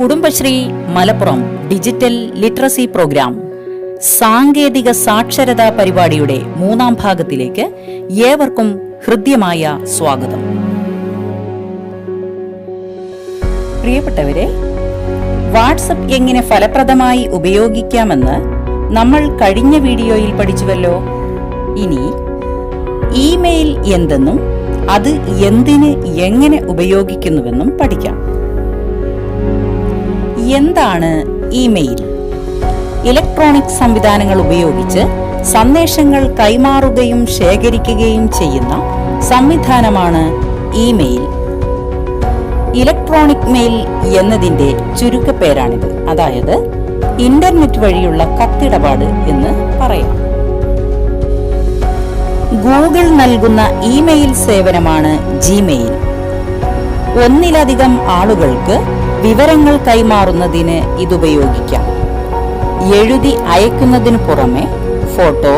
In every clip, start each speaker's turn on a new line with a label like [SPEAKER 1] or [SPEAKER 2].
[SPEAKER 1] Kudumbashree Malappuram digital literacy programme സാങ്കേതിക സാക്ഷരതാ പരിപാടിയുടെ 3ാം ഭാഗത്തിലേക്ക് ഏവർക്കും ഹൃദ്യമായ സ്വാഗതം. പ്രിയപ്പെട്ടവരെ, വാട്സപ്പ് എങ്ങനെ ഫലപ്രദമായി ഉപയോഗിക്കാമെന്ന് നമ്മൾ കഴിഞ്ഞ വീഡിയോയിൽ പഠിച്ചുവല്ലോ. ഇനി ഇമെയിൽ എന്തെന്നും അത് എന്തിന് എങ്ങനെ ഉപയോഗിക്കുന്നുവെന്നും പഠിക്കാം. എന്താണ് ഇമെയിൽ? ഇലക്ട്രോണിക് സംവിധാനങ്ങൾ ഉപയോഗിച്ച് സന്ദേശങ്ങൾ കൈമാറുകയും ശേഖരിക്കുകയും ചെയ്യുന്ന സംവിധാനമാണ് ഇമെയിൽ. ഇലക്ട്രോണിക് മെയിൽ എന്നതിന്റെ ചുരുക്കപ്പേരാണിത്. അതായത് ഇന്റർനെറ്റ് വഴിയുള്ള കത്തിടപാട് എന്ന് പറയാം. ഗൂഗിൾ നൽകുന്ന ഇമെയിൽ സേവനമാണ് ജിമെയിൽ. ഒന്നിലധികം ആളുകൾക്ക് വിവരങ്ങൾ കൈമാറുന്നതിന് ഇതുപയോഗിക്കാം. എഴുതി അയക്കുന്നതിനു പുറമെ ഫോട്ടോ,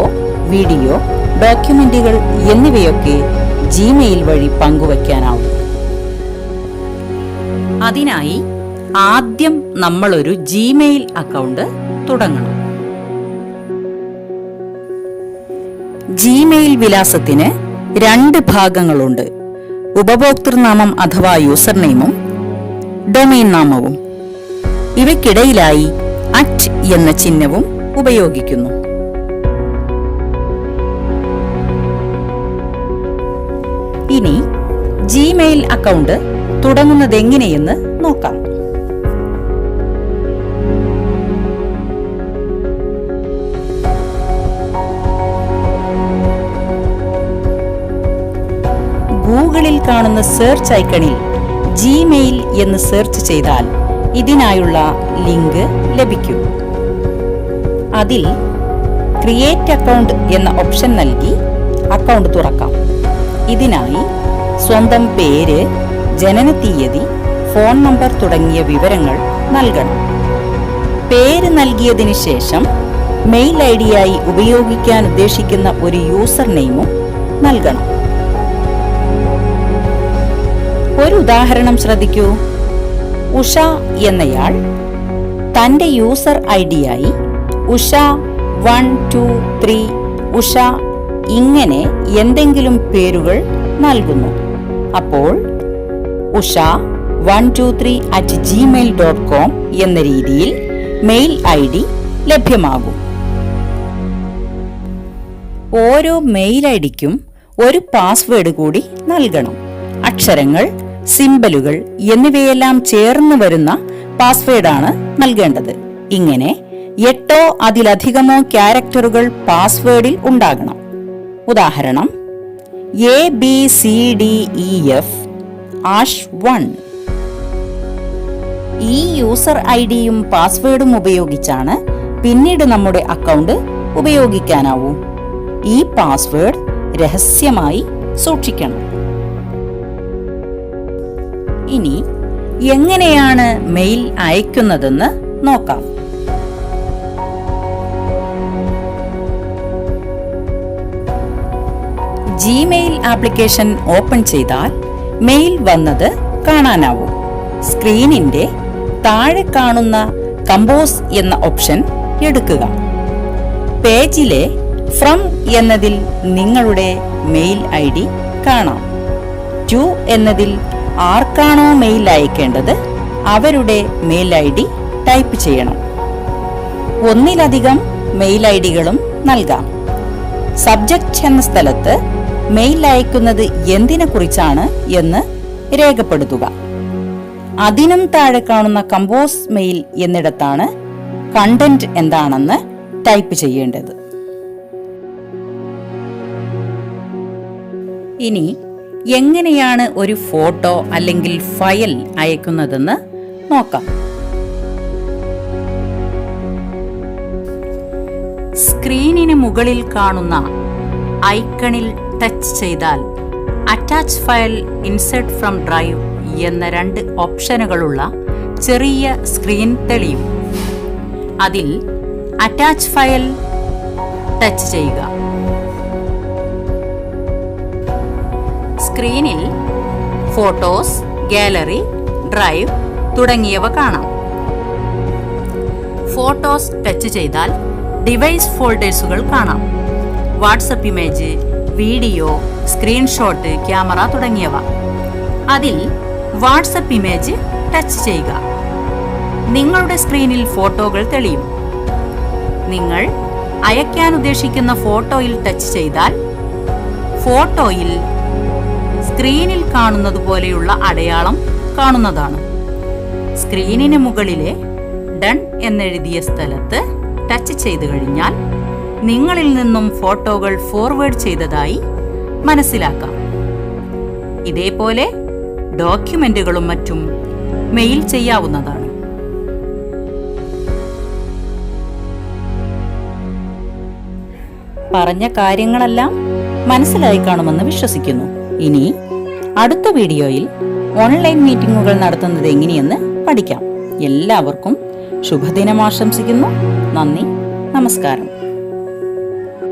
[SPEAKER 1] വീഡിയോ, ഡോക്യുമെന്റുകൾ എന്നിവയൊക്കെ ജിമെയിൽ വഴി പങ്കുവയ്ക്കാനാവും. അതിനായി ആദ്യം നമ്മളൊരു ജിമെയിൽ അക്കൗണ്ട് തുടങ്ങണം. ജിമെയിൽ വിലാസത്തിന് 2 ഭാഗങ്ങളുണ്ട്. ഉപഭോക്തൃനാമം അഥവാ യൂസർ നെയിമും ഡൊമെയിൻ നാമവും. ഇവയ്ക്കിടയിലായി @ എന്ന ചിഹ്നവും ഉപയോഗിക്കുന്നു. ഇനി ജിമെയിൽ അക്കൗണ്ട് തുടങ്ങുന്നതെങ്ങനെയെന്ന് നോക്കാം. ഗൂഗിളിൽ കാണുന്ന സെർച്ച് ഐക്കണിൽ ജിമെയിൽ എന്ന് സെർച്ച് ചെയ്താൽ ഇതിനായുള്ള ലിങ്ക് ലഭിക്കും. അതിൽ ക്രിയേറ്റ് അക്കൗണ്ട് എന്ന ഓപ്ഷൻ നൽകി അക്കൗണ്ട് തുറക്കാം. ഇതിനായി സ്വന്തം പേര്, ജനനത്തീയതി, ഫോൺ നമ്പർ തുടങ്ങിയ വിവരങ്ങൾ നൽകണം. പേര് നൽകിയതിനു ശേഷം മെയിൽ ഐഡിയായി ഉപയോഗിക്കാൻ ഉദ്ദേശിക്കുന്ന ഒരു യൂസർ നെയിമും നൽകണം. ഒരു ഉദാഹരണം ശ്രദ്ധിക്കൂ. ഉഷ എന്നയാൾ തന്റെ യൂസർ ഐഡിയായി ഉഷ 123 ഉഷ ഇങ്ങനെ എന്തെങ്കിലും പേരുകൾ നൽകുന്നു. അപ്പോൾ ഉഷ 123@gmail.com എന്ന രീതിയിൽ മെയിൽ ഐഡി ലഭ്യമാകും. ഓരോ മെയിൽ ഐഡിക്കും ഒരു പാസ്വേഡ് കൂടി നൽകണം. അക്ഷരങ്ങൾ, സിംബലുകൾ എന്നിവയെല്ലാം ചേർന്ന് വരുന്ന പാസ്വേഡാണ് നൽകേണ്ടത്. ഇങ്ങനെ 8 അതിലധികമോ ക്യാരക്ടറുകൾ പാസ്വേഡിൽ ഉണ്ടാകണം. ഉദാഹരണം ABCDEF#1. ഈ യൂസർ ഐഡിയും പാസ്വേഡും ഉപയോഗിച്ചാണ് പിന്നീട് നമ്മുടെ അക്കൗണ്ട് ഉപയോഗിക്കാനാവൂ. ഈ പാസ്വേഡ് രഹസ്യമായി സൂക്ഷിക്കണം. ഇനി എങ്ങനെയാണ് മെയിൽ അയക്കുന്നതെന്ന് നോക്കാം. ജിമെയിൽ ആപ്ലിക്കേഷൻ ഓപ്പൺ ചെയ്താൽ മെയിൽ വന്നത് കാണാനാവും. സ്ക്രീനിന്റെ താഴെ കാണുന്ന കമ്പോസ് എന്ന ഓപ്ഷൻ എടുക്കുക. പേജിലെ ഫ്രം എന്നതിൽ നിങ്ങളുടെ മെയിൽ ഐഡി കാണാം. ടു എന്നതിൽ ആർക്കാണോ മെയിൽ അയക്കേണ്ടത് അവരുടെ മെയിൽ ഐഡി ടൈപ്പ് ചെയ്യണം. ഒന്നിലധികം മെയിൽ ഐഡികളും നൽകാം. സബ്ജക്റ്റ് എന്ന സ്ഥലത്ത് മെയിൽ അയക്കുന്നത് എന്തിനെ കുറിച്ചാണ് എന്ന് രേഖപ്പെടുത്തുക. അതിനും താഴെ കാണുന്ന കമ്പോസ് മെയിൽ എന്നിടത്താണ് കണ്ടന്റ് എന്താണെന്ന് ടൈപ്പ് ചെയ്യേണ്ടത്. ഇനി എങ്ങനെയാണ് ഒരു ഫോട്ടോ അല്ലെങ്കിൽ ഫയൽ അയക്കുന്നതെന്ന് നോക്കാം. സ്ക്രീനിന് മുകളിൽ കാണുന്ന ഐക്കണിൽ ടച്ച് ചെയ്താൽ attach file, insert from drive എന്ന 2 ഓപ്ഷനുകളുള്ള ചെറിയ സ്ക്രീൻ തെളിയും. അതിൽ അറ്റാച്ച് ഫയൽ ടച്ച് ചെയ്യുക. സ്ക്രീനിൽ ഫോട്ടോസ്, ഗാലറി, ഡ്രൈവ് തുടങ്ങിയവ കാണാം. ഫോട്ടോസ് ടച്ച് ചെയ്താൽ ഡിവൈസ് ഫോൾഡേഴ്സുകൾ കാണാം. WhatsApp image, video, screenshot, camera തുടങ്ങിയവ. അതിൽ വാട്സപ്പ് ഇമേജ് ടച്ച് ചെയ്യുക. നിങ്ങളുടെ സ്ക്രീനിൽ ഫോട്ടോകൾ തെളിയും. നിങ്ങൾ അയക്കാൻ ഉദ്ദേശിക്കുന്ന ഫോട്ടോയിൽ ടച്ച് ചെയ്താൽ ഫോട്ടോയിൽ സ്ക്രീനിൽ കാണുന്നത് പോലെയുള്ള അടയാളം കാണുന്നതാണ്. സ്ക്രീനിന് മുകളിലെ ഡൺ എന്നെഴുതിയ സ്ഥലത്ത് ടച്ച് ചെയ്തു കഴിഞ്ഞാൽ നിങ്ങളിൽ നിന്നും ഫോട്ടോകൾ ഫോർവേഡ് ചെയ്തതായി മനസ്സിലാക്കാം. ഇതേപോലെ ഡോക്യുമെന്റുകളും മറ്റും മെയിൽ ചെയ്യാവുന്നതാണ്. പറഞ്ഞ കാര്യങ്ങളെല്ലാം മനസ്സിലായി കാണുമെന്ന് വിശ്വസിക്കുന്നു. ഇനി അടുത്ത വീഡിയോയിൽ ഓൺലൈൻ മീറ്റിംഗുകൾ നടത്തുന്നത് എങ്ങനെയെന്ന് പഠിക്കാം. എല്ലാവർക്കും ശുഭദിനം ആശംസിക്കുന്നു. നന്ദി, നമസ്കാരം.